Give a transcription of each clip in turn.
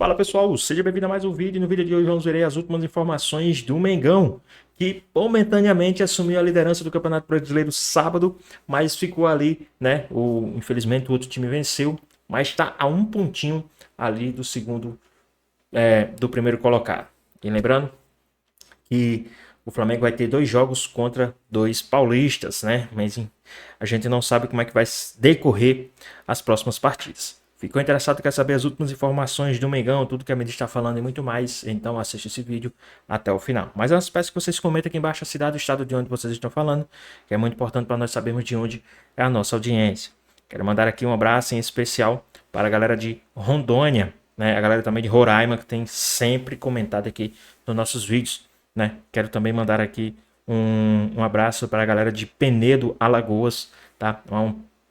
Fala pessoal, seja bem-vindo a mais um vídeo. No vídeo de hoje vamos ver as últimas informações do Mengão, que momentaneamente assumiu a liderança do Campeonato Brasileiro sábado, mas ficou ali, né? Infelizmente o outro time venceu, mas está a um pontinho ali do do primeiro colocado. E lembrando que o Flamengo vai ter 2 jogos contra 2 paulistas, né? Mas a gente não sabe como é que vai decorrer as próximas partidas. Ficou interessado, quer saber as últimas informações do Mengão, tudo que a mídia está falando e muito mais, então assiste esse vídeo até o final. Mas eu peço que vocês comentem aqui embaixo a cidade e o estado de onde vocês estão falando, que é muito importante para nós sabermos de onde é a nossa audiência. Quero mandar aqui um abraço em especial para a galera de Rondônia, né? A galera também de Roraima, que tem sempre comentado aqui nos nossos vídeos, né? Quero também mandar aqui um abraço para a galera de Penedo, Alagoas, tá?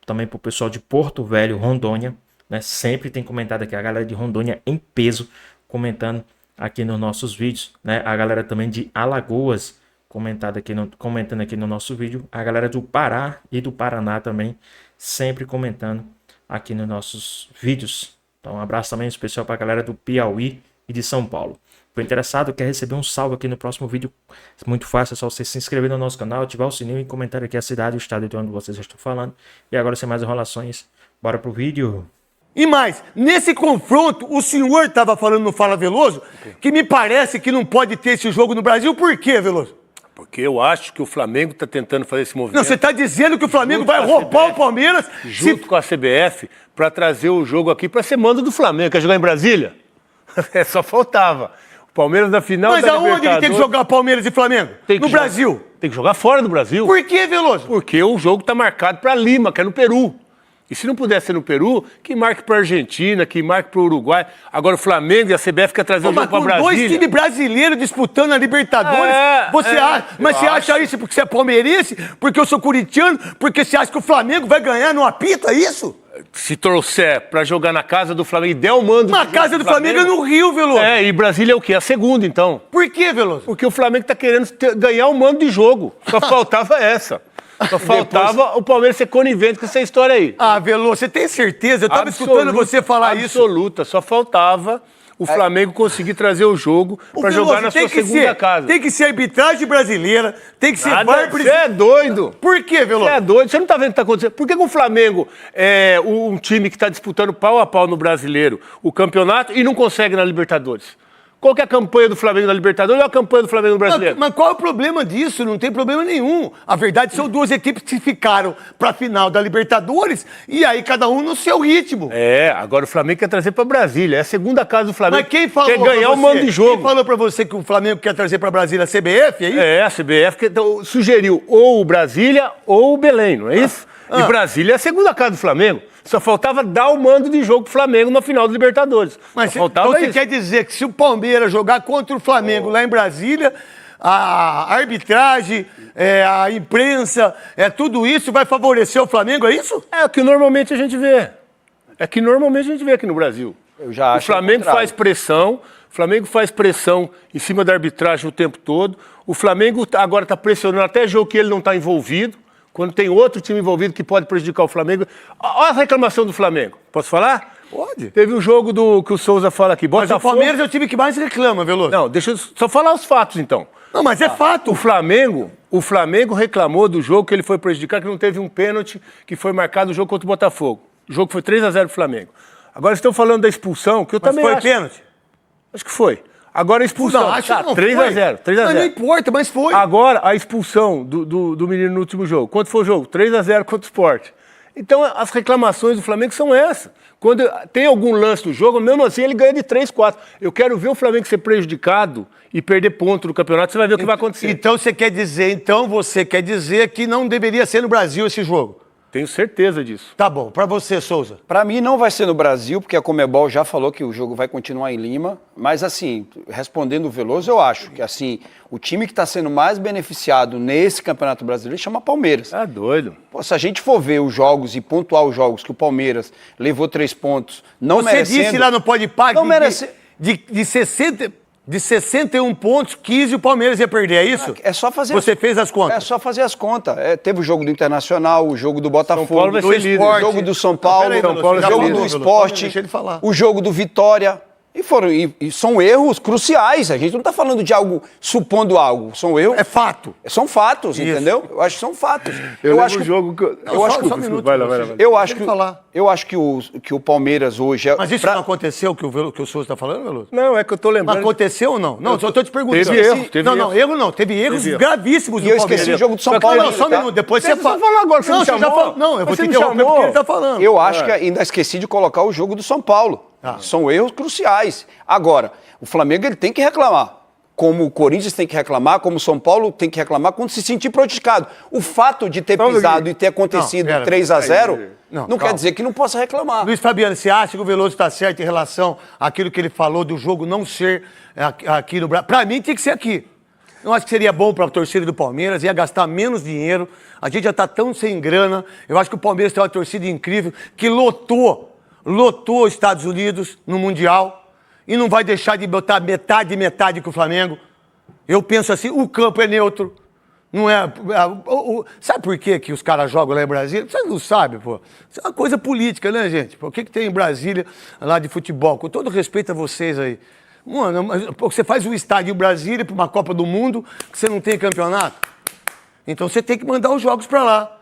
Também para o pessoal de Porto Velho, Rondônia, né? Sempre tem comentado aqui, a galera de Rondônia em peso comentando aqui nos nossos vídeos, né? A galera também de Alagoas comentando aqui no nosso vídeo, a galera do Pará e do Paraná também sempre comentando aqui nos nossos vídeos. Então um abraço também especial para a galera do Piauí e de São Paulo. For interessado, quer receber um salve aqui no próximo vídeo, muito fácil, é só você se inscrever no nosso canal, ativar o sininho e comentar aqui a cidade e o estado de onde vocês estão falando. E agora, sem mais enrolações, bora pro vídeo. E mais, nesse confronto, o senhor estava falando no Fala Veloso que me parece que não pode ter esse jogo no Brasil. Por quê, Veloso? Porque eu acho que o Flamengo está tentando fazer esse movimento. Não, você está dizendo que o Flamengo vai roubar o Palmeiras junto com a CBF para trazer o jogo aqui para ser mando do Flamengo. Quer jogar em Brasília? Só faltava. O Palmeiras na final Mas da aonde ele tem que jogar Palmeiras e Flamengo? No Brasil. Tem que jogar fora do Brasil. Por quê, Veloso? Porque o jogo está marcado para Lima, que é no Peru. E se não puder ser no Peru, que marque para a Argentina, que marque para o Uruguai. Agora o Flamengo e a CBF quer trazer o jogo para Brasília. 2 times brasileiros disputando a Libertadores. Você acha isso porque você é palmeirense? Porque eu sou corintiano? Porque você acha que o Flamengo vai ganhar no apito, é isso? Se trouxer para jogar na casa do Flamengo e der o mando... Na casa do Flamengo é no Rio, Veloso. E Brasília é o quê? A segunda, então. Por quê, Veloso? Porque o Flamengo está querendo ganhar o mando de jogo. Só faltava essa. Só faltava o Palmeiras ser conivente com essa história aí. Veloso, você tem certeza? Eu estava escutando você falar isso. Absoluta. Só faltava o Flamengo conseguir trazer o jogo para jogar na sua segunda casa. Tem que ser arbitragem brasileira, tem que ser VAR. Você é doido. Por quê, Veloso? Você é doido. Você não está vendo o que está acontecendo? Por que o Flamengo é um time que está disputando pau a pau no Brasileiro o campeonato e não consegue na Libertadores? Qual que é a campanha do Flamengo na Libertadores ou a campanha do Flamengo no Brasileiro? Mas qual é o problema disso? Não tem problema nenhum. A verdade são 2 equipes que ficaram para a final da Libertadores e aí cada um no seu ritmo. Agora o Flamengo quer trazer para Brasília. É a segunda casa do Flamengo. Mas quem falou quer ganhar o mando de jogo. Quem falou para você que o Flamengo quer trazer para Brasília a CBF, é isso? A CBF sugeriu ou o Brasília ou o Belém, não é isso? E Brasília é a segunda casa do Flamengo. Só faltava dar o mando de jogo pro Flamengo na final da Libertadores. Mas então você quer dizer que se o Palmeiras jogar contra o Flamengo lá em Brasília, a arbitragem, a imprensa, tudo isso vai favorecer o Flamengo, é isso? É o que normalmente a gente vê. É que normalmente a gente vê aqui no Brasil. Eu já acho o Flamengo faz pressão, em cima da arbitragem o tempo todo. O Flamengo agora está pressionando até jogo que ele não está envolvido. Quando tem outro time envolvido que pode prejudicar o Flamengo. Olha a reclamação do Flamengo. Posso falar? Pode. Teve um jogo que o Souza fala aqui. Mas o Palmeiras é o time que mais reclama, Veloso. Não, deixa eu só falar os fatos, então. Não, mas é fato. O Flamengo reclamou do jogo que ele foi prejudicado, que não teve um pênalti que foi marcado no jogo contra o Botafogo. O jogo foi 3-0 pro Flamengo. Agora estão falando da expulsão, que eu também acho. Mas foi pênalti? Acho que foi. Agora a expulsão. Não, acho que não 3-0. Mas não importa, mas foi. Agora a expulsão do menino no último jogo. Quanto foi o jogo? 3-0 contra o Sport. Então as reclamações do Flamengo são essas. Quando tem algum lance do jogo, mesmo assim ele ganha de 3-4. Eu quero ver o Flamengo ser prejudicado e perder ponto no campeonato, você vai ver o que vai acontecer. Então você quer dizer que não deveria ser no Brasil esse jogo? Tenho certeza disso. Tá bom. Pra você, Souza? Pra mim não vai ser no Brasil, porque a Conmebol já falou que o jogo vai continuar em Lima. Mas assim, respondendo o Veloso, eu acho que assim, o time que está sendo mais beneficiado nesse Campeonato Brasileiro chama Palmeiras. Tá doido. Pô, se a gente for ver os jogos e pontuar os jogos que o Palmeiras levou 3 pontos, não merecendo... Você disse lá no Podpah não merece... de 61 pontos, 15 o Palmeiras ia perder, é isso? É só fazer... Você fez as contas? É só fazer as contas. Teve o jogo do Internacional, o jogo do Botafogo, do Sport, o jogo do São Paulo, o jogo do Sport, o jogo do Vitória. E são erros cruciais. A gente não está falando de algo, supondo algo. São erros. É fato. São fatos, Isso. entendeu? Eu acho que são fatos. Eu acho lembro o que, jogo que... eu acho que- Só um minuto. Vai lá. eu acho Deixa que, ele falar. eu acho que o Palmeiras hoje... Mas isso não aconteceu que o Souza está falando, Veloso? Não, é que eu tô Mas lembrando... aconteceu ou não? Não, eu só estou te perguntando. Teve erro, teve não, erro. erro não. Teve erros Teve erro. gravíssimos E eu esqueci o jogo do São Paulo Não, ainda, só um tá? minuto. Depois Deixa você eu só fala. falar agora, você não, me você já chamou? falou. Não, eu vou Você te me interromper chamou? porque ele está falando. Eu acho que ainda esqueci de colocar o jogo do São Paulo. São erros cruciais. Agora, o Flamengo ele tem que reclamar. Como o Corinthians tem que reclamar, como o São Paulo tem que reclamar quando se sentir prejudicado. O fato de ter pisado e ter acontecido Não, pera, 3-0 não, não quer calma. dizer que não possa reclamar. Luiz Fabiano, você acha que o Veloso está certo em relação àquilo que ele falou do jogo não ser aqui no Brasil? Para mim, tinha que ser aqui. Eu acho que seria bom para a torcida do Palmeiras, ia gastar menos dinheiro. A gente já está tão sem grana. Eu acho que o Palmeiras tem uma torcida incrível que lotou os Estados Unidos no Mundial e não vai deixar de botar metade com o Flamengo. Eu penso assim, o campo é neutro. Não é. Sabe por quê que os caras jogam lá em Brasília? Vocês não sabem, pô. Isso é uma coisa política, né, gente? Pô, o que tem em Brasília lá de futebol? Com todo respeito a vocês aí. Mano, você faz um estádio em Brasília para uma Copa do Mundo que você não tem campeonato. Então você tem que mandar os jogos para lá.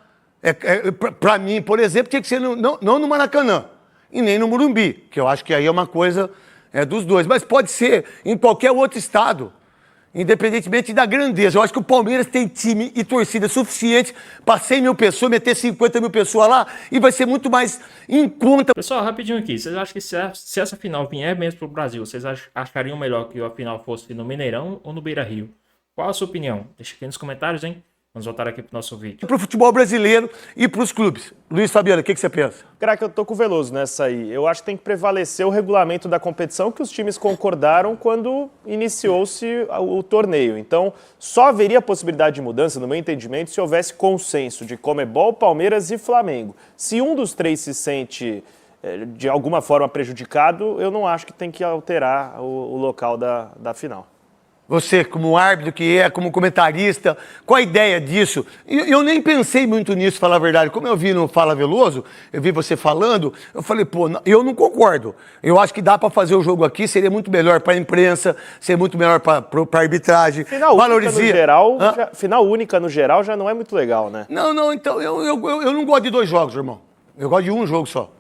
Para mim, por exemplo, tinha que ser não no Maracanã e nem no Morumbi, que eu acho que aí é uma coisa dos dois. Mas pode ser em qualquer outro estado. Independentemente da grandeza. Eu acho que o Palmeiras tem time e torcida suficiente para 100 mil pessoas, meter 50 mil pessoas lá e vai ser muito mais em conta. Pessoal, rapidinho aqui. Vocês acham que se essa final vier mesmo pro Brasil, vocês achariam melhor que a final fosse no Mineirão ou no Beira-Rio? Qual a sua opinião? Deixa aqui nos comentários, hein? Vamos voltar aqui pro nosso vídeo. Para o futebol brasileiro e para os clubes. Luiz Fabiano, o que você pensa? Craque, eu tô com o Veloso nessa aí. Eu acho que tem que prevalecer o regulamento da competição que os times concordaram quando iniciou-se o torneio. Então, só haveria possibilidade de mudança, no meu entendimento, se houvesse consenso de Conmebol, Palmeiras e Flamengo. Se um dos três se sente de alguma forma prejudicado, eu não acho que tem que alterar o local da final. Você, como árbitro que é, como comentarista, qual a ideia disso? Eu nem pensei muito nisso, falar a verdade. Como eu vi no Fala Veloso, eu vi você falando, eu falei, pô, eu não concordo. Eu acho que dá para fazer o jogo aqui, seria muito melhor para a imprensa, seria muito melhor para a arbitragem. Final única no geral já não é muito legal, né? Não, então, eu não gosto de 2 jogos, irmão. Eu gosto de um jogo só.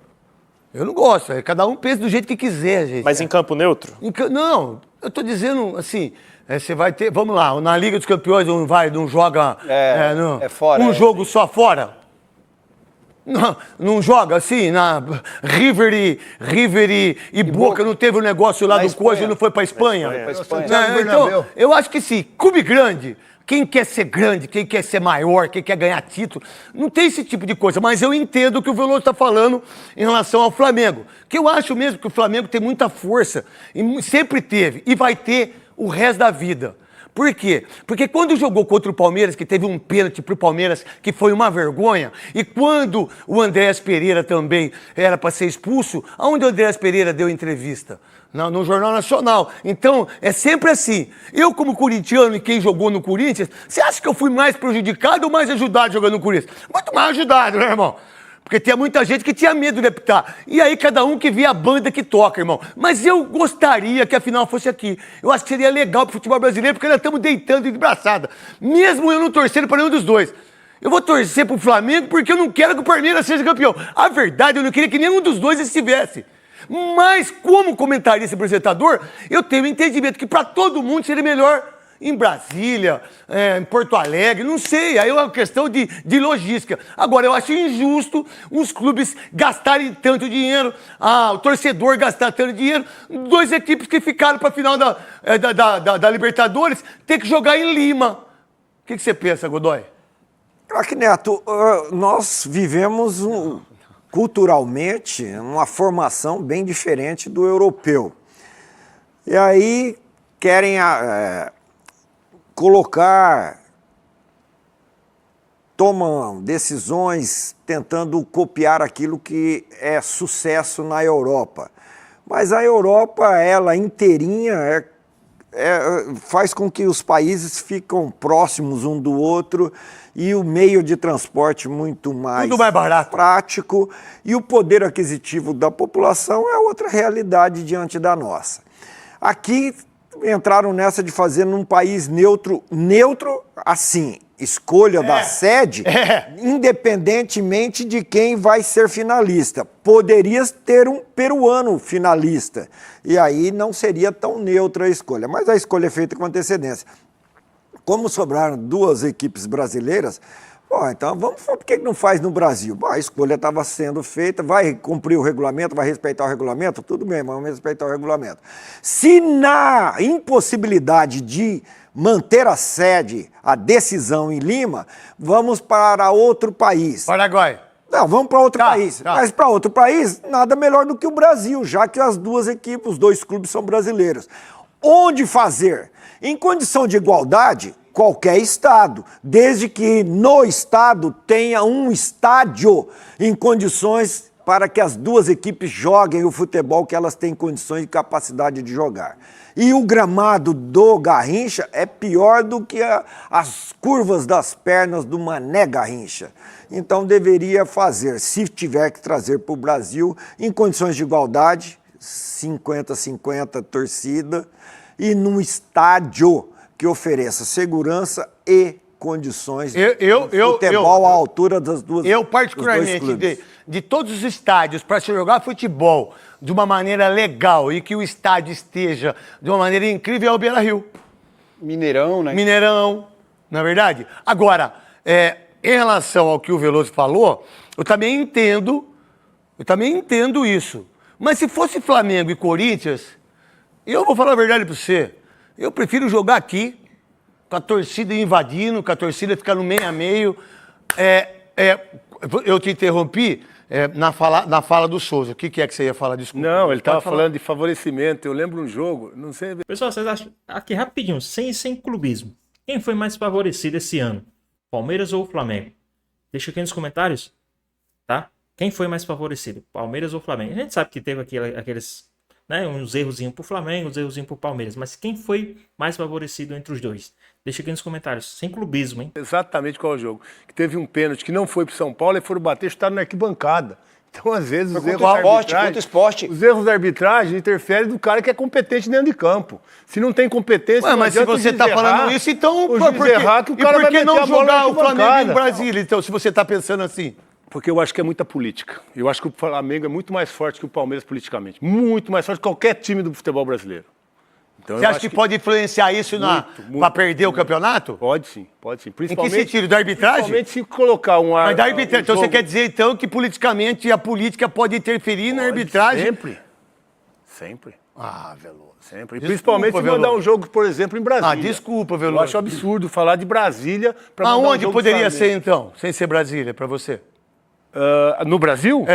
Eu não gosto, cada um pensa do jeito que quiser, gente. Mas em campo neutro? Não, eu tô dizendo assim, você vai ter, vamos lá, na Liga dos Campeões não joga fora, um jogo só fora. Não joga assim, na River e Boca não teve um negócio lá do coisa e não foi pra Espanha? Então, eu acho que sim, clube grande, quem quer ser grande, quem quer ser maior, quem quer ganhar título, não tem esse tipo de coisa. Mas eu entendo o que o Veloso está falando em relação ao Flamengo. Que eu acho mesmo que o Flamengo tem muita força, e sempre teve, e vai ter o resto da vida. Por quê? Porque quando jogou contra o Palmeiras, que teve um pênalti pro Palmeiras, que foi uma vergonha, e quando o Andréas Pereira também era para ser expulso, aonde o Andréas Pereira deu entrevista? No Jornal Nacional. Então, é sempre assim. Eu, como corintiano e quem jogou no Corinthians, você acha que eu fui mais prejudicado ou mais ajudado jogando no Corinthians? Muito mais ajudado, né, irmão? Porque tinha muita gente que tinha medo de apitar. E aí cada um que via a banda que toca, irmão. Mas eu gostaria que a final fosse aqui. Eu acho que seria legal pro futebol brasileiro, porque nós estamos deitando de braçada. Mesmo eu não torcendo para nenhum dos dois. Eu vou torcer pro Flamengo porque eu não quero que o Palmeiras seja campeão. A verdade, eu não queria que nenhum dos dois estivesse. Mas como comentarista e apresentador, eu tenho o entendimento que para todo mundo seria melhor em Brasília, em Porto Alegre, não sei, aí é uma questão de logística. Agora, eu acho injusto os clubes gastarem tanto dinheiro, o torcedor gastar tanto dinheiro, 2 equipes que ficaram para a final da Libertadores ter que jogar em Lima. O que você pensa, Godoy? Craque Neto, nós vivemos culturalmente uma formação bem diferente do europeu. E aí querem tomam decisões tentando copiar aquilo que é sucesso na Europa. Mas a Europa, ela inteirinha, faz com que os países ficam próximos um do outro e o meio de transporte muito mais barato, prático, e o poder aquisitivo da população é outra realidade diante da nossa. Aqui entraram nessa de fazer num país neutro assim, escolha da sede, independentemente de quem vai ser finalista. Poderia ter um peruano finalista, e aí não seria tão neutra a escolha, mas a escolha é feita com antecedência. Como sobraram 2 equipes brasileiras, então por que não faz no Brasil? A escolha estava sendo feita, vai cumprir o regulamento, vai respeitar o regulamento? Tudo bem, mas vamos respeitar o regulamento. Se na impossibilidade de manter a sede, a decisão em Lima, vamos para outro país. Paraguai. Não, vamos para outro país. Mas para outro país, nada melhor do que o Brasil, já que as 2 equipes, os 2 clubes são brasileiros. Onde fazer? Em condição de igualdade, qualquer estado, desde que no estado tenha um estádio em condições para que as 2 equipes joguem o futebol que elas têm condições e capacidade de jogar. E o gramado do Garrincha é pior do que as curvas das pernas do Mané Garrincha. Então deveria fazer, se tiver que trazer para o Brasil, em condições de igualdade, 50-50 torcida, e num estádio que ofereça segurança e condições de futebol à altura das duas. Eu, particularmente, de todos os estádios para se jogar futebol de uma maneira legal e que o estádio esteja de uma maneira incrível, é o Beira-Rio. Mineirão, né? Mineirão, não é verdade? Agora, em relação ao que o Veloso falou, eu também entendo isso. Mas se fosse Flamengo e Corinthians, eu vou falar a verdade para você, eu prefiro jogar aqui, com a torcida invadindo, com a torcida ficando meio a meio. Eu te interrompi na fala do Souza. O que é que você ia falar? Desculpa. Não, ele estava falando de favorecimento. Eu lembro um jogo, não sei... Pessoal, vocês acham, aqui rapidinho, sem clubismo, quem foi mais favorecido esse ano? Palmeiras ou Flamengo? Deixa aqui nos comentários, tá? Quem foi mais favorecido? Palmeiras ou Flamengo? A gente sabe que teve aqueles... uns errozinhos pro Flamengo, uns errozinhos pro Palmeiras. Mas quem foi mais favorecido entre os dois? Deixa aqui nos comentários, sem clubismo, hein? Exatamente qual é o jogo. Que teve um pênalti que não foi pro São Paulo e foram bater, chutaram na arquibancada. Então, às vezes, os erros da arbitragem... Os erros da arbitragem interferem do cara que é competente dentro de campo. Se não tem competência... Mas se você tá falando isso, então... Por que não jogar o Flamengo em Brasília, então, se você tá pensando assim? Porque eu acho que é muita política. Eu acho que o Flamengo é muito mais forte que o Palmeiras politicamente. Muito mais forte que qualquer time do futebol brasileiro. Então, você acha que pode influenciar isso para perder o campeonato? Pode sim, pode sim. Em que sentido? Da arbitragem? Principalmente se colocar um ar... Mas da arbitragem. Então você quer dizer, então, que politicamente a política pode interferir na arbitragem? Sempre. Sempre. Veloso. Sempre. Principalmente se mandar um jogo, por exemplo, em Brasília. Desculpa, Veloso. Eu acho absurdo falar de Brasília para mandar Aonde poderia ser, então, sem ser Brasília, para você? No Brasil?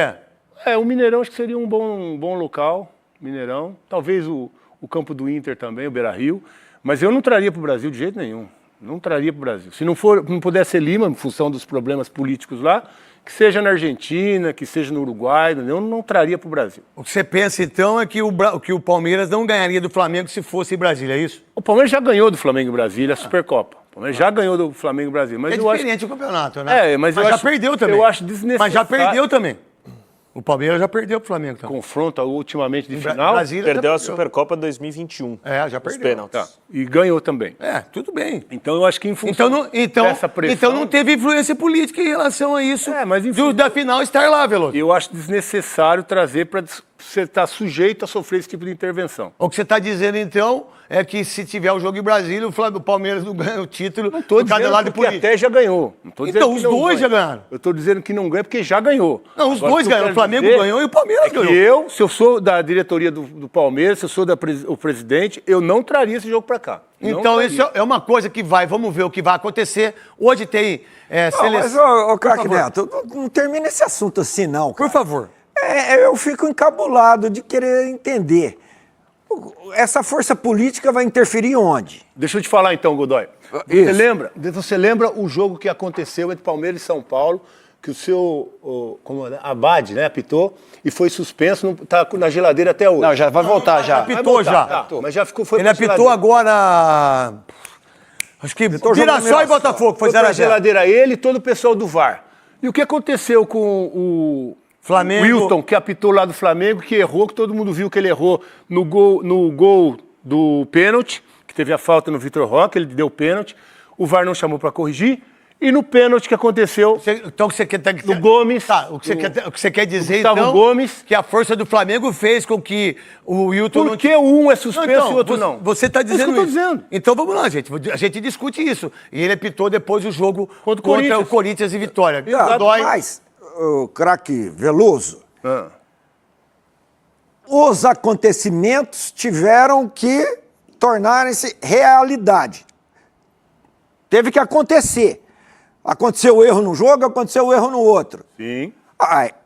O Mineirão acho que seria um bom local, Mineirão. Talvez o campo do Inter também, o Beira-Rio. Mas eu não traria para o Brasil de jeito nenhum. Não traria para o Brasil. Se não puder ser Lima, em função dos problemas políticos lá, que seja na Argentina, que seja no Uruguai, eu não traria para o Brasil. O que você pensa, então, é que o Palmeiras não ganharia do Flamengo se fosse em Brasília, é isso? O Palmeiras já ganhou do Flamengo em Brasília a Supercopa. O Palmeiras já ganhou do Flamengo em Brasília. Mas é diferente o campeonato, né? Mas já perdeu também. Eu acho desnecessário. Mas já perdeu também. O Palmeiras já perdeu pro Flamengo também. Confronto ultimamente de final. Brasília perdeu a Supercopa 2021. Já perdeu. Os pênaltis. E ganhou também. Tudo bem. Então eu acho que em função dessa pressão... Então não teve influência política em relação a isso. Mas da final estar lá, Veloso. Eu acho desnecessário trazer para você estar sujeito a sofrer esse tipo de intervenção. O que você está dizendo, então, é que se tiver o jogo em Brasília, o Palmeiras não ganha o título. Não estou dizendo que até já ganhou. Então os dois já ganharam. Eu estou dizendo que não ganha porque já ganhou. Não, os dois ganharam. O Flamengo ganhou e o Palmeiras ganhou. Se eu sou da diretoria do Palmeiras, se eu sou o presidente, eu não traria esse jogo para cá. Então isso é uma coisa que vamos ver o que vai acontecer. Hoje tem seleção... Mas, craque Neto, não termina esse assunto assim, não, cara. Por favor. Eu fico encabulado de querer entender. Essa força política vai interferir onde? Deixa eu te falar então, Godoy. Você lembra o jogo que aconteceu entre Palmeiras e São Paulo que o seu Abad, né, apitou e foi suspenso, tá na geladeira até hoje. Não, já vai voltar já. Apitou já. Tá, mas já foi Ele apitou agora... Acho que Mirassol e Botafogo, foi 0 a 0. geladeira ele e todo o pessoal do VAR. E o que aconteceu com o Flamengo? Wilton, que apitou lá do Flamengo, que errou, que todo mundo viu que ele errou no gol do pênalti, que teve a falta no Vitor Roque, ele deu o pênalti, o VAR não chamou para corrigir, e no pênalti que aconteceu Então você quer... do Gomes... Tá, o que você quer dizer, Gustavo então, Gomes, que a força do Flamengo fez com que o Wilton... por que um é suspenso e o outro não? Você está dizendo isso. Que eu tô dizendo. Então vamos lá, gente. A gente discute isso. E ele apitou depois o jogo Contra o Corinthians e Vitória. Mas, o craque Veloso, os acontecimentos tiveram que tornarem-se realidade. Teve que acontecer. Aconteceu o erro num jogo, aconteceu o erro no outro. Sim.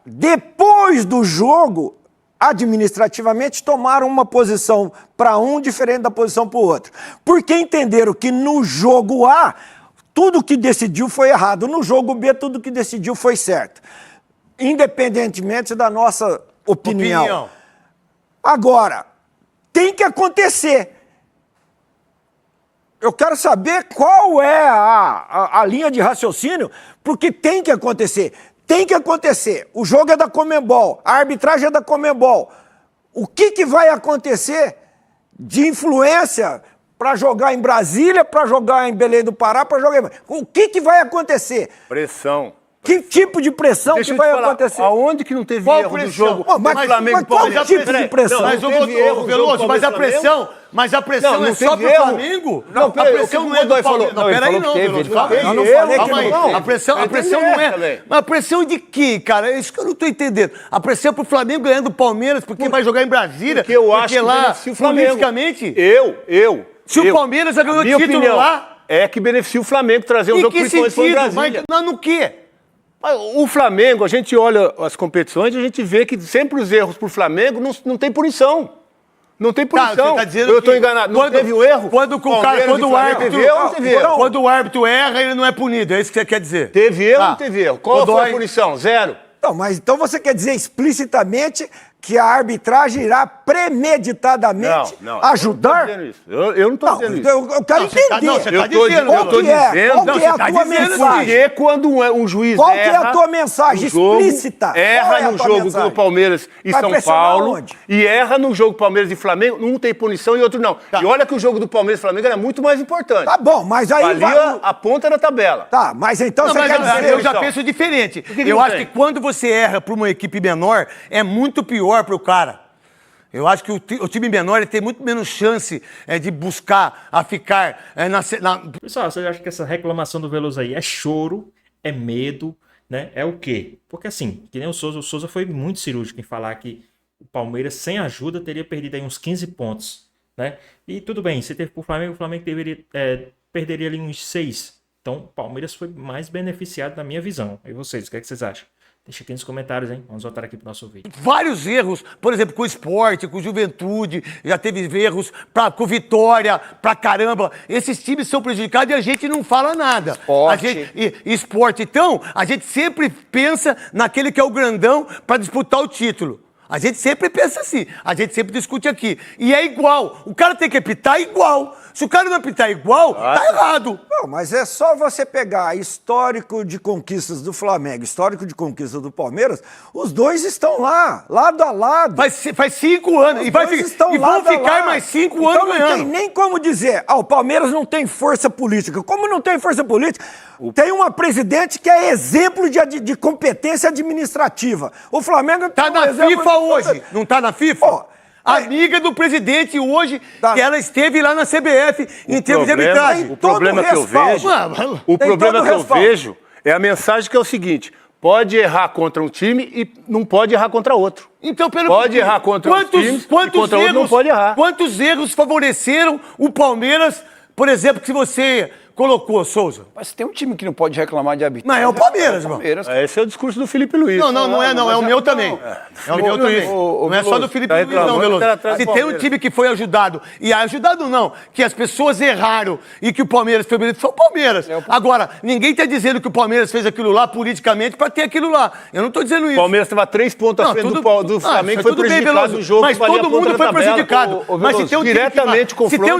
Depois do jogo, administrativamente, tomaram uma posição para um diferente da posição para o outro. Porque entenderam que no jogo A, tudo que decidiu foi errado. No jogo B, tudo que decidiu foi certo. Independentemente da nossa opinião. Agora, tem que acontecer. Eu quero saber qual é a linha de raciocínio, porque tem que acontecer. Tem que acontecer. O jogo é da Conmebol, a arbitragem é da Conmebol. O que vai acontecer de influência para jogar em Brasília, para jogar em Belém do Pará, para jogar em... O que vai acontecer? Pressão. Que tipo de pressão que vai acontecer? Aonde que não teve Qual erro pressão? do jogo? Mas qual tipo de pressão? Mas o Veloso, mas a pressão não é só teve pro erro. Flamengo? Não, peraí, a pressão o que não é o do Godoy falou? Flamengo. Não, ele Peraí, falou que teve, Veloso, ele calma aí. falou Eu não que teve. falei que Calma aí. não. A pressão não é... Mas a pressão de quê, cara? É isso que eu não tô entendendo. A pressão é pro Flamengo ganhando do Palmeiras, porque vai jogar em Brasília. Porque eu acho que lá, beneficia o Flamengo. politicamente... Se o Palmeiras já ganhou título lá... É que beneficia o Flamengo trazer um Em jogo que principalmente para sentido? Brasília. Mas no quê? O Flamengo, a gente olha as competições e a gente vê que sempre os erros pro Flamengo não tem punição. Não tem punição. Você tá dizendo eu tô que enganado. Não quando- teve o erro? Quando o árbitro teve erro ou não teve erro? Quando o árbitro erra, ele não é punido. É isso que você quer dizer? Teve erro ou Ah, não teve erro? Qual foi Godoy- a punição? 0. Não, mas então você quer dizer explicitamente que a arbitragem irá premeditadamente ajudar? Eu não estou Não, dizendo isso. eu quero entender. você tá Eu tô dizendo, Qual que é? Qual não, que é você tá a tua dizendo mensagem? Porque quando um juiz Qual erra... que é a tua mensagem no jogo, explícita? Qual Erra é a no tua jogo mensagem? do Palmeiras e Vai São pressionar Paulo. onde? E erra no jogo Palmeiras e Flamengo. Um tem punição e outro não. E olha que o jogo do Palmeiras e Flamengo era muito mais importante. Tá bom, mas aí Valia a ponta da tabela. Tá, mas então Não, você mas quer dizer... eu já penso diferente. que Eu não acho tem? que quando você erra para uma equipe menor, é muito pior para o cara. Eu acho que o time menor ele tem muito menos chance de buscar a ficar Pessoal, você acha que essa reclamação do Veloso aí é choro, é medo, né? É o quê? Porque assim, que nem o Souza foi muito cirúrgico em falar que o Palmeiras, sem ajuda, teria perdido aí uns 15 pontos, né? E tudo bem, se teve pro Flamengo, o Flamengo perderia ali uns 6. Então, o Palmeiras foi mais beneficiado na minha visão. E vocês, o que é que vocês acham? Deixa aqui nos comentários, hein? Vamos voltar aqui pro nosso vídeo. vários erros, por exemplo, com o Sport, com o Juventude, já teve erros com Vitória, pra caramba. Esses times são prejudicados e a gente não fala nada. Sport. Esporte, então, a gente sempre pensa naquele que é o grandão para disputar o título. A gente sempre pensa assim, a gente sempre discute aqui. E é igual, o cara tem que apitar igual. Se o cara não apitar igual, tá errado. Não, mas é só você pegar histórico de conquistas do Flamengo, histórico de conquistas do Palmeiras, os dois estão lá, lado a lado. Faz 5 anos Os e, dois estão vão lado a ficar lado. mais 5 Então anos não ganhando. tem nem como dizer, o Palmeiras não tem força política. Como não tem força política? Tem uma presidente que é exemplo de competência administrativa. O Flamengo Tá tem na exemplo FIFA de- hoje, não tá na FIFA? Ó, Amiga do presidente hoje, Tá. que ela esteve lá na CBF em termos de arbitragem. O problema todo que eu respaldo. vejo, Mano, o tem problema todo que eu respaldo. vejo é a mensagem que é o seguinte: pode errar contra um time e não pode errar contra outro. Então, Pode errar contra os times e contra outro não pode errar. Quantos erros favoreceram o Palmeiras? Por exemplo, se você colocou, Souza? Mas tem um time que não pode reclamar de arbitragem. Mas é o Palmeiras, irmão. Esse é o discurso do Felipe Luiz. Não é o meu também. É o meu também. Não é só do Felipe Luiz, não, Veloso. Se tem um time que foi ajudado, e ajudado não, que as pessoas erraram e que o Palmeiras foi bonito, foi o Palmeiras. Agora, ninguém tá dizendo que o Palmeiras fez aquilo lá politicamente pra ter aquilo lá. Eu não tô dizendo isso. O Palmeiras estava 3 pontos à frente do Flamengo, foi prejudicado no jogo. Mas todo mundo foi prejudicado. Mas se tem um diretamente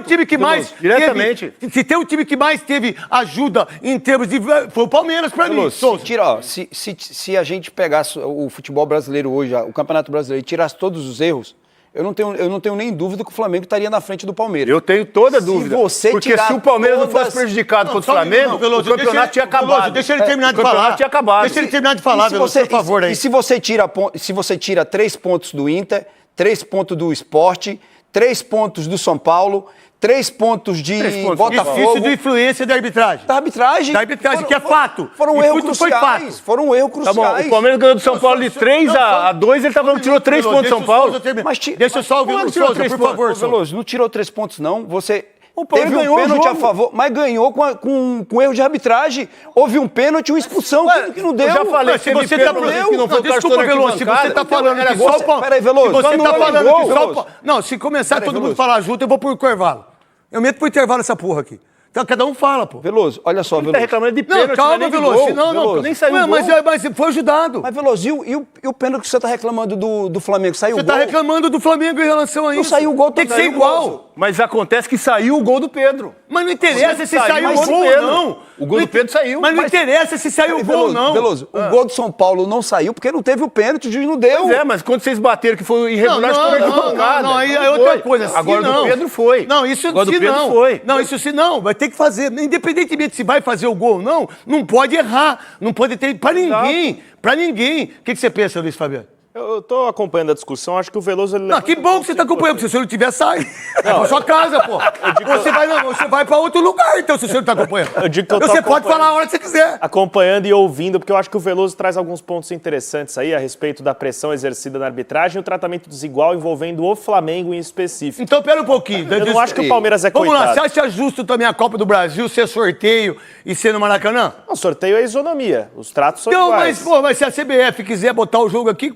time que mais diretamente. Se tem um time que mais teve ajuda em termos de... Foi o Palmeiras pra mim. Se a gente pegasse o futebol brasileiro hoje, o Campeonato Brasileiro, e tirasse todos os erros, eu não tenho nem dúvida que o Flamengo estaria na frente do Palmeiras. Eu tenho toda dúvida. Porque se o Palmeiras não fosse prejudicado contra o Flamengo, o campeonato tinha acabado. Deixa ele terminar de falar. O campeonato tinha acabado. Deixa ele terminar de falar, Veloso, por favor. E se você tira 3 pontos do Inter, 3 pontos do Sport, 3 pontos do São Paulo, 3 pontos de Botafogo. Difícil de influência da arbitragem. Da arbitragem. Da arbitragem, que é fato. Foram erros cruciais. Foi fato. Foram erros Tá cruciais. bom, o Palmeiras ganhou do São Paulo de 3-2, ele tá falando que tirou 3 pontos do São Paulo. Mas deixa eu só ouvir o Souza, por favor. Veloso, não tirou 3 pontos, não. Você O teve Palmeiras um ganhou o pênalti a jogo. favor, mas ganhou com erro de arbitragem. Houve um pênalti, uma expulsão que não deu. Eu já falei, Se você tá falando que não foi desculpa, Veloso, se você tá falando que só o Palmeiras... Peraí, Veloso. Se você tá falando que só o Veloso. Palmeiras... Não, se começar todo mundo Veloso. falar junto, eu vou pro intervalo. Eu meto pro intervalo essa porra aqui. Então cada um fala, pô. Veloso, olha só, Ele tá Veloso. reclamando de Não, pênalti, calma, nem de Veloso. gol. Não, Veloso, nem saiu gol. mas foi ajudado. Mas, Veloso, e o pênalti que você tá reclamando do Flamengo? Saiu o Você gol? tá reclamando do Flamengo em relação a isso. Não saiu o gol, Tem que saiu ser o igual. gol. Mas acontece que saiu o gol do Pedro. Mas não interessa se saiu o mas gol ou Pedro. não. O gol do Pedro saiu. Mas não interessa se saiu o gol ou não. Veloso, o gol do São Paulo não saiu porque não teve o pênalti, o juiz não deu. Pois é, mas quando vocês bateram que foi irregular, foi equivocado. Não, aí é outra coisa. Se Agora não. do Pedro foi. Não, isso Agora do se Pedro não. foi. Não, isso se não. Vai ter que fazer. Independentemente se vai fazer o gol ou não, não pode errar. Não pode ter pra ninguém. Pra ninguém. O que você pensa, Luiz Fabiano? Eu tô acompanhando a discussão, acho que o Veloso... Não, que bom que você tá acompanhando, porque se você não tiver, sai. É pra sua casa, pô. Você vai pra outro lugar, então, se você não tá acompanhando. Eu digo que eu tô Você pode acompanhando. falar a hora que você quiser. Acompanhando e ouvindo, porque eu acho que o Veloso traz alguns pontos interessantes aí a respeito da pressão exercida na arbitragem e o tratamento desigual envolvendo o Flamengo em específico. Então, pera um pouquinho. Eu não acho que o Palmeiras é Vamos coitado. lá, você acha justo também a Copa do Brasil ser sorteio e ser no Maracanã? O sorteio é isonomia, os tratos são Então, iguais. mas se a CBF quiser botar o jogo aqui,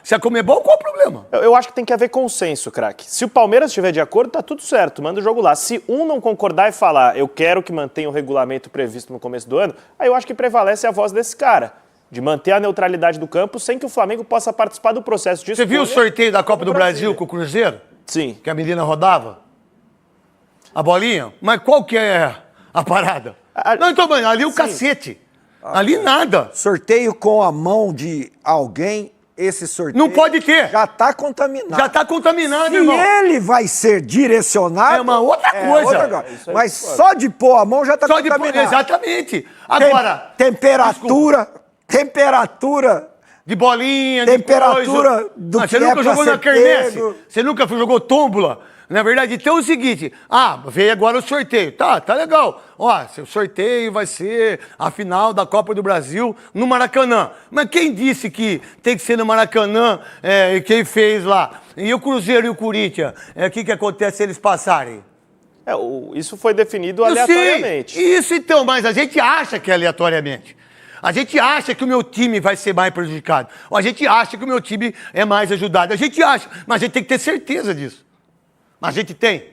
se a Comebol, qual o problema? Eu acho que tem que haver consenso, craque. Se o Palmeiras estiver de acordo, tá tudo certo, manda o jogo lá. Se um não concordar e falar, eu quero que mantenha o regulamento previsto no começo do ano, aí eu acho que prevalece a voz desse cara, de manter a neutralidade do campo sem que o Flamengo possa participar do processo disso. Você viu o sorteio da Copa do Brasil com o Cruzeiro? Sim. Que a menina rodava? A bolinha? Mas qual que é a parada? Não, então, mano, ali o cacete. Ali nada. Sorteio com a mão de alguém, esse sorteio... Não pode ter. Já tá contaminado. Já tá contaminado, Se irmão. ele vai ser direcionado... É uma outra coisa. Mas só de pôr a mão já tá Só de contaminado. exatamente. Agora, Temperatura... de bolinha, Temperatura de coisa. do Você que nunca é pra jogou na ser quermesse? pego. Você nunca jogou tómbola? Na verdade, então é o seguinte, veio agora o sorteio. Tá legal. Ó, seu sorteio vai ser a final da Copa do Brasil no Maracanã. Mas quem disse que tem que ser no Maracanã, quem fez lá? E o Cruzeiro e o Corinthians, o que acontece se eles passarem? Isso foi definido Eu aleatoriamente. sei, isso então, mas a gente acha que é aleatoriamente. A gente acha que o meu time vai ser mais prejudicado. Ou a gente acha que o meu time é mais ajudado. A gente acha, mas a gente tem que ter certeza disso. Mas a gente tem.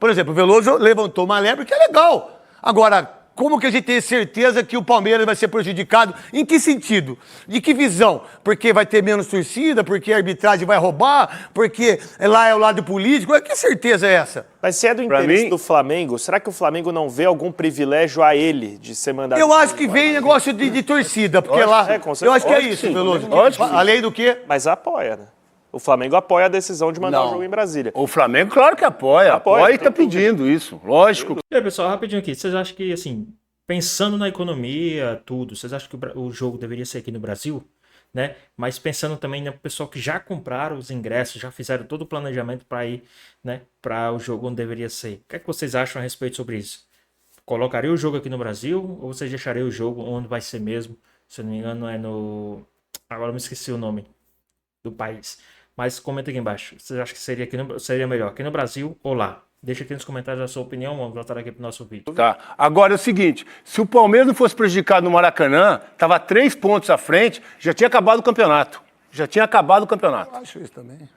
Por exemplo, o Veloso levantou uma lebre que é legal. Agora, como que a gente tem certeza que o Palmeiras vai ser prejudicado? Em que sentido? De que visão? Porque vai ter menos torcida? Porque a arbitragem vai roubar? Porque lá é o lado político? Que certeza é essa? Mas se é do interesse do Flamengo, será que o Flamengo não vê algum privilégio a ele de ser mandado... Eu acho que vem negócio de torcida, porque lá... Eu acho que é isso, Veloso. Além do quê? Mas apoia, né? O Flamengo apoia a decisão de mandar o jogo em Brasília. O Flamengo, claro que apoia e tá pedindo isso, lógico. E aí, pessoal, rapidinho aqui. Vocês acham que, assim, pensando na economia, tudo, vocês acham que o jogo deveria ser aqui no Brasil? Né? Mas pensando também no pessoal que já compraram os ingressos, já fizeram todo o planejamento para ir, né, para o jogo onde deveria ser. O que é que vocês acham a respeito sobre isso? Colocaria o jogo aqui no Brasil ou vocês deixariam o jogo onde vai ser mesmo? Se eu não me engano, é no... Agora eu me esqueci o nome do país. Mas comenta aqui embaixo. Vocês acham que seria melhor aqui no Brasil ou lá? Deixa aqui nos comentários a sua opinião, vamos voltar aqui para o nosso vídeo. Tá. Agora é o seguinte, se o Palmeiras não fosse prejudicado no Maracanã, estava 3 pontos à frente, já tinha acabado o campeonato. Já tinha acabado o campeonato. Eu acho isso também.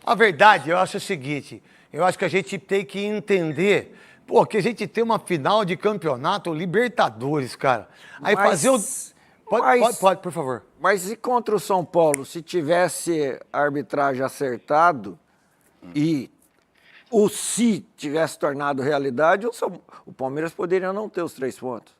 A verdade, eu acho o seguinte, eu acho que a gente tem que entender, pô, que a gente tem uma final de campeonato Libertadores, cara. Aí Mas- fazer o... Pode, por favor. Mas e contra o São Paulo, se tivesse a arbitragem acertado e o se tivesse tornado realidade, o Palmeiras poderia não ter os 3 pontos.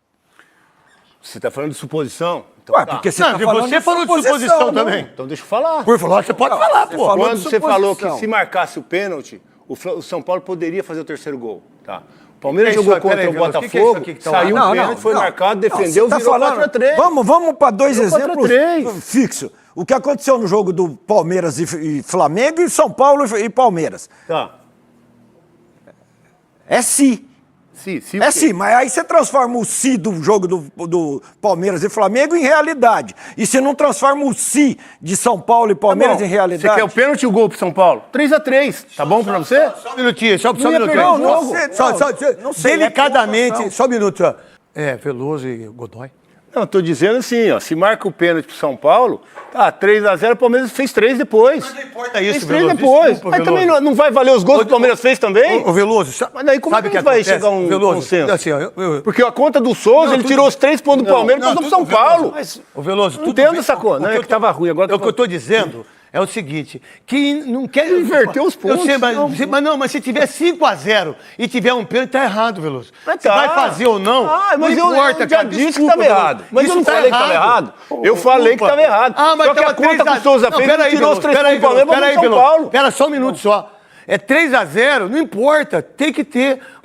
Você está falando de suposição? Então, Ué, tá. porque você Não, tá e falando você falou de suposição não? também. Então deixa eu falar. Por favor, você pode falar, pô. falou Quando de você falou que suposição. se marcasse o pênalti, o São Paulo poderia fazer o 3º gol. Tá. O Palmeiras Que é isso jogou aí? contra Peraí, o Veloso, que é isso Botafogo, aqui que tá saiu lá? um pênalti, foi marcado, defendeu, você tá virou falando- 4-3. Vamos para 2 Virou exemplos 4-3. fixos. O que aconteceu no jogo do Palmeiras e Flamengo e São Paulo e Palmeiras. Tá. É se. Sim, É sim, mas aí você transforma o si do jogo do Palmeiras e Flamengo em realidade. E você não transforma o si de São Paulo e Palmeiras em realidade. Você quer o pênalti e o gol pro São Paulo? 3-3. Tá bom pra você? Só um minutinho, só um Não ia minutinho. perder o jogo. Não sei, Delicadamente, só um minuto. Ó. Veloso e Godoy. Não, eu tô dizendo assim, ó, se marca o pênalti pro São Paulo, tá, 3-0, o Palmeiras fez 3 depois. Mas não importa isso, Fez 3 Veloso, depois. desculpa, Mas também Veloso. não vai valer os gols que o Palmeiras fez também? Ô, Veloso, Mas daí como sabe é que o vai acontece? chegar a um Veloso, consenso? Assim, ó, Porque a conta do Souza, ele tirou os 3 pontos do Palmeiras e passou pro São Paulo. Ô, Veloso, Não tudo entendo bem. essa coisa, O né? que eu Que tava ruim, agora O que eu tô dizendo é o seguinte, que não quer... Inverteu os pontos, Eu sei, não. mas se tiver 5-0 e tiver um pênalti, tá errado, Veloso. Mas Se tá. vai fazer ou não, Mas não importa, eu já cara. disse Desculpa, que estava Veloso. errado. Mas Isso eu não tá falei que estava errado. Eu falei que estava errado. Mas Só que a conta que o Souza fez, ele tirou os 3 pontos do Palmeiras e pro São Paulo. Pera só um minuto só. É 3-0, não importa.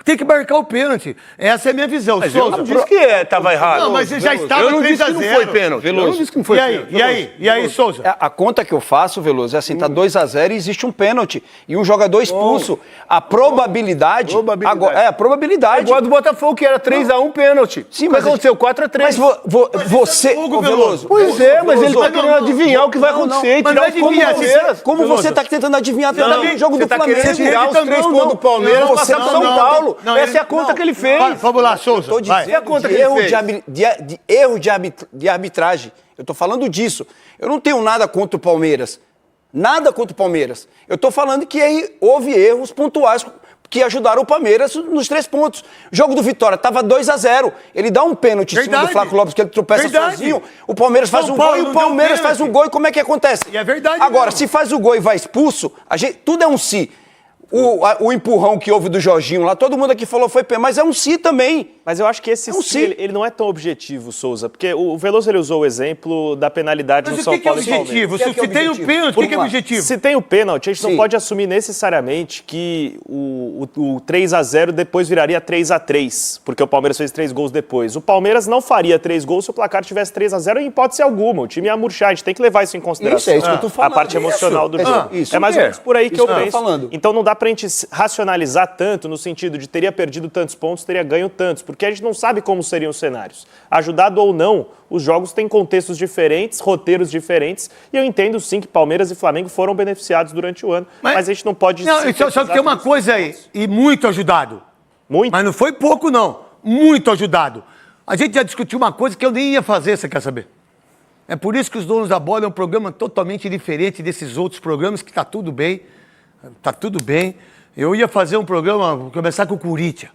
Tem que marcar o pênalti. Essa é a minha visão. Mas eu Souza, não disse que estava errado. Não, mas já estava Eu não disse que não 3-0. foi pênalti. Eu não disse que não foi pênalti. E aí, Souza? A conta que eu faço, Veloso, é assim, tá 2-0 e existe um pênalti. E um jogador expulso. A probabilidade... Agora, a probabilidade. É igual a do Botafogo, que era 3-1 pênalti. Sim, O que mas aconteceu? 4-3. Mas você... Hugo Ô, Veloso. Pois é, mas ele tá Não, querendo não, adivinhar o que vai acontecer e mas tirar não é os pontos do adivinhar, Palmeiras. Como Veloso. você tá tentando adivinhar Não, também o jogo você do tá Flamengo? querendo tirar os 3 pontos do Palmeiras e passar pro São Paulo. Essa é a conta que ele fez. Vamos lá, Souza. Tô vai. dizendo a conta de que ele erro, fez? de erro de arbitragem. Eu tô falando disso. Eu não tenho nada contra o Palmeiras. Nada contra o Palmeiras. Eu tô falando que aí houve erros pontuais que ajudaram o Palmeiras nos 3 pontos. O jogo do Vitória tava 2-0. Ele dá um pênalti em cima do Verdade. Flávio Lopes, que ele tropeça Verdade. sozinho. O Palmeiras faz São um gol Paulo e não o deu Palmeiras pênalti. faz um gol. E como é que acontece? E é verdade Agora, mesmo. se faz o gol e vai expulso, tudo é um si. O empurrão que houve do Jorginho lá, todo mundo aqui falou foi pênalti, mas é um si também. Mas eu acho que esse É um sim, sim. ele não é tão objetivo, Souza, porque o Veloso ele usou o exemplo da penalidade Mas no o São que é Paulo e Palmeiras. objetivo? O que é Se tem um objetivo? pênalti, o que é Vamos lá. objetivo? Se tem o pênalti, a gente não Sim. pode assumir necessariamente que o 3-0 depois viraria 3-3, porque o Palmeiras fez 3 gols depois. O Palmeiras não faria 3 gols se o placar tivesse 3-0 em hipótese alguma. O time ia murchar, a gente tem que levar isso em consideração. Isso, é isso que eu tô falando. A parte emocional do Isso. jogo. Isso É mais ou menos por aí que Isso eu que eu tô penso. falando. Então não dá pra gente racionalizar tanto no sentido de teria perdido tantos pontos, teria ganho tantos, porque a gente não sabe como seriam os cenários. Ajudado ou não, os jogos têm contextos diferentes, roteiros diferentes, e eu entendo sim que Palmeiras e Flamengo foram beneficiados durante o ano, mas a gente não pode... Não, só que tem uma coisa aí, e muito ajudado. Muito. Mas não foi pouco, não. Muito ajudado. A gente já discutiu uma coisa que eu nem ia fazer, você quer saber? É por isso que os Donos da Bola é um programa totalmente diferente desses outros programas, que tá tudo bem. Tá tudo bem. Eu ia fazer um programa, começar com o Corinthians.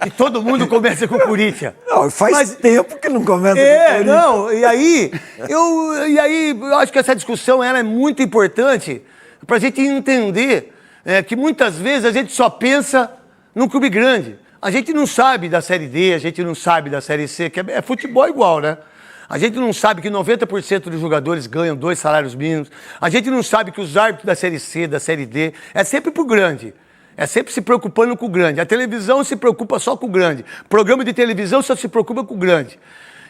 E todo mundo começa com o Corinthians. Não, faz tempo que não começa com o Corinthians. Não, e aí eu acho que essa discussão ela é muito importante para a gente entender que muitas vezes a gente só pensa num clube grande. A gente não sabe da Série D, a gente não sabe da Série C, que é futebol igual, né? A gente não sabe que 90% dos jogadores ganham 2 salários mínimos. A gente não sabe que os árbitros da Série C, da Série D, é sempre pro grande. É sempre se preocupando com o grande. A televisão se preocupa só com o grande. O programa de televisão só se preocupa com o grande.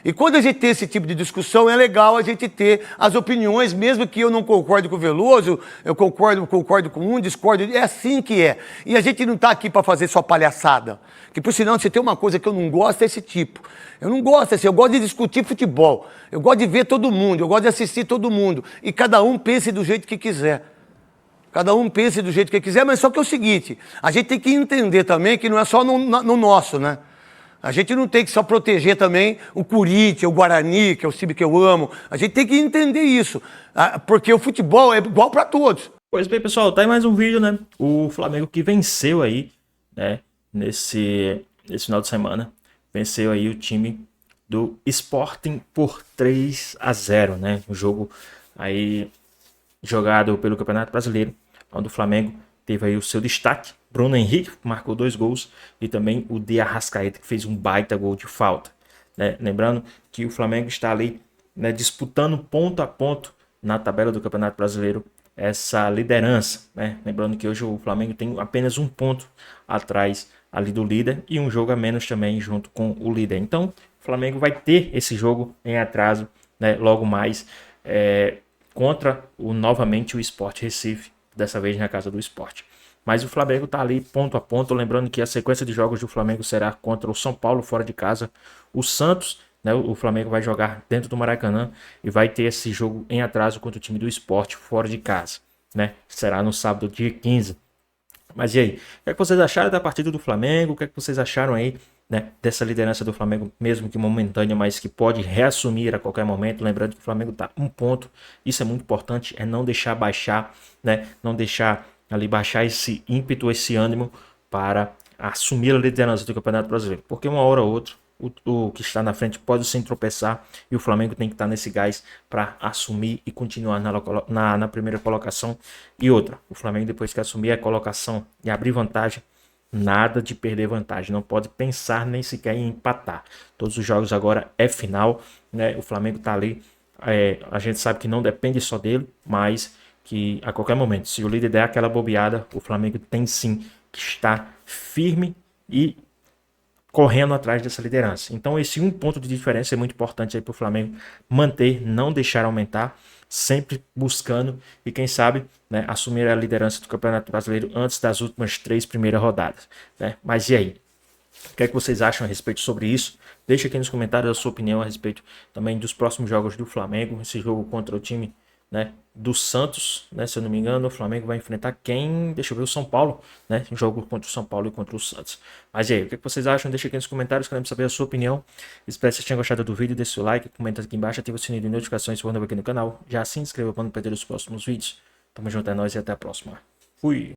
E quando a gente tem esse tipo de discussão, é legal a gente ter as opiniões, mesmo que eu não concorde com o Veloso, eu concordo com um, discordo, é assim que é. E a gente não está aqui para fazer só palhaçada. Que por sinal, se tem uma coisa que eu não gosto, é esse tipo. Eu não gosto assim, eu gosto de discutir futebol. Eu gosto de ver todo mundo, eu gosto de assistir todo mundo. E cada um pense do jeito que quiser. Cada um pense do jeito que quiser, mas só que é o seguinte, a gente tem que entender também que não é só no nosso, né? A gente não tem que só proteger também o Corinthians, o Guarani, que é o time que eu amo. A gente tem que entender isso, porque o futebol é igual para todos. Pois bem, pessoal, tá aí mais um vídeo, né? O Flamengo que venceu aí, né? Nesse final de semana, venceu aí o time do Sporting por 3-0, né? Um jogo aí jogado pelo Campeonato Brasileiro, onde o Flamengo teve aí o seu destaque. Bruno Henrique marcou 2 gols e também o De Arrascaeta, que fez um baita gol de falta, né? Lembrando que o Flamengo está ali, né, disputando ponto a ponto na tabela do Campeonato Brasileiro essa liderança, né? Lembrando que hoje o Flamengo tem apenas 1 ponto atrás ali do líder e um jogo a menos também junto com o líder. Então o Flamengo vai ter esse jogo em atraso, né, logo mais contra novamente o Sport Recife, dessa vez na casa do Sport. Mas o Flamengo está ali ponto a ponto, lembrando que a sequência de jogos do Flamengo será contra o São Paulo fora de casa, o Santos, né, o Flamengo vai jogar dentro do Maracanã e vai ter esse jogo em atraso contra o time do Sport fora de casa, né? Será no sábado, dia 15. Mas e aí? O que é que vocês acharam da partida do Flamengo? O que é que vocês acharam aí, né, dessa liderança do Flamengo, mesmo que momentânea, mas que pode reassumir a qualquer momento? Lembrando que o Flamengo está 1 ponto. Isso é muito importante, é não deixar baixar, né? Não deixar ali baixar esse ímpeto, esse ânimo para assumir a liderança do Campeonato Brasileiro. Porque uma hora ou outra, o que está na frente pode se tropeçar e o Flamengo tem que estar nesse gás para assumir e continuar na primeira colocação. E outra, o Flamengo, depois que assumir a colocação e abrir vantagem, nada de perder vantagem, não pode pensar nem sequer em empatar. Todos os jogos agora é final, né? O Flamengo está ali, a gente sabe que não depende só dele, mas que a qualquer momento, se o líder der aquela bobeada, o Flamengo tem sim que estar firme e correndo atrás dessa liderança. Então esse 1 ponto de diferença é muito importante aí para o Flamengo manter, não deixar aumentar, sempre buscando e quem sabe, né, assumir a liderança do Campeonato Brasileiro antes das últimas 3 primeiras rodadas, né? Mas e aí? O que é que vocês acham a respeito sobre isso? Deixa aqui nos comentários a sua opinião a respeito também dos próximos jogos do Flamengo, esse jogo contra o time, né, do Santos, né, se eu não me engano, o Flamengo vai enfrentar quem? Deixa eu ver, o São Paulo, né, um jogo contra o São Paulo e contra o Santos. Mas e aí, o que vocês acham? Deixa aqui nos comentários, queremos saber a sua opinião. Espero que vocês tenham gostado do vídeo, deixe o like, comenta aqui embaixo, ativa o sininho de notificações se for novo aqui no canal. Já se inscreva para não perder os próximos vídeos. Tamo junto, é nóis e até a próxima. Fui!